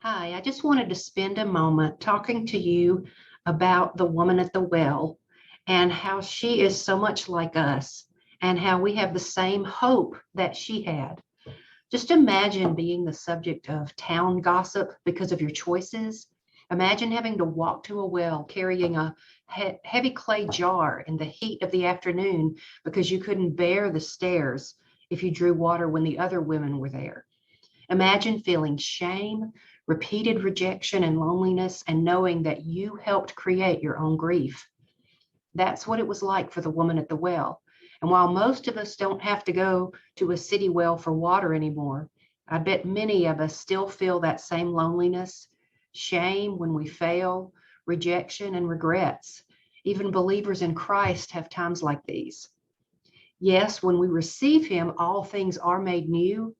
Hi, I just wanted to spend a moment talking to you about the woman at the well and how she is so much like us and how we have the same hope that she had. Just imagine being the subject of town gossip because of your choices. Imagine having to walk to a well carrying a heavy clay jar in the heat of the afternoon because you couldn't bear the stairs if you drew water when the other women were there. Imagine feeling shame, repeated rejection, and loneliness, and knowing that you helped create your own grief. That's what it was like for the woman at the well. And while most of us don't have to go to a city well for water anymore, I bet many of us still feel that same loneliness, shame when we fail, rejection, and regrets. Even believers in Christ have times like these. Yes, when we receive Him, all things are made new,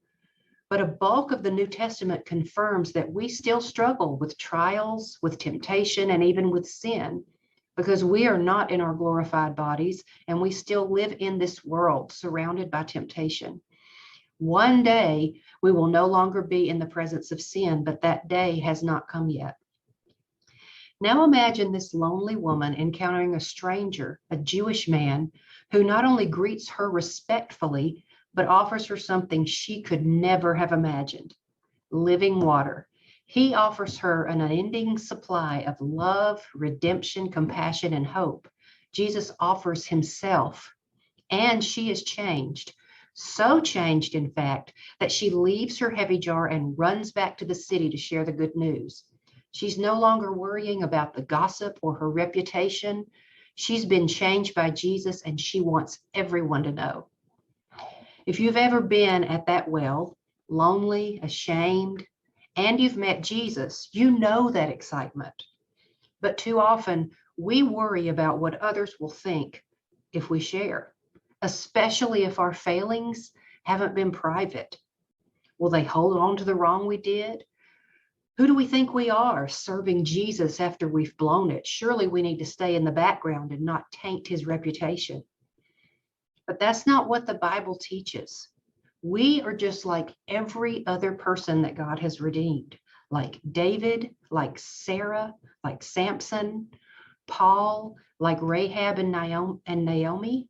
but a bulk of the New Testament confirms that we still struggle with trials, with temptation, and even with sin, because we are not in our glorified bodies and we still live in this world surrounded by temptation. One day we will no longer be in the presence of sin, but that day has not come yet. Now imagine this lonely woman encountering a stranger, a Jewish man, who not only greets her respectfully, but offers her something she could never have imagined: living water. He offers her an unending supply of love, redemption, compassion, and hope. Jesus offers himself, and she is changed. So changed, in fact, that she leaves her heavy jar and runs back to the city to share the good news. She's no longer worrying about the gossip or her reputation. She's been changed by Jesus, and she wants everyone to know. If you've ever been at that well, lonely, ashamed, and you've met Jesus, you know that excitement. But too often, we worry about what others will think if we share, especially if our failings haven't been private. Will they hold on to the wrong we did? Who do we think we are, serving Jesus after we've blown it? Surely we need to stay in the background and not taint his reputation. But that's not what the Bible teaches. We are just like every other person that God has redeemed, like David, like Sarah, like Samson, Paul, like Rahab and Naomi.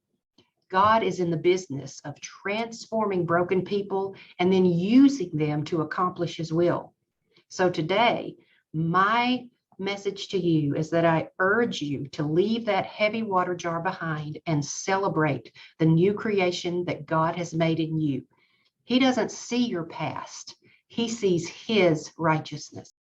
God is in the business of transforming broken people and then using them to accomplish his will. So today, my message to you is that I urge you to leave that heavy water jar behind and celebrate the new creation that God has made in you. He doesn't see your past. He sees his righteousness.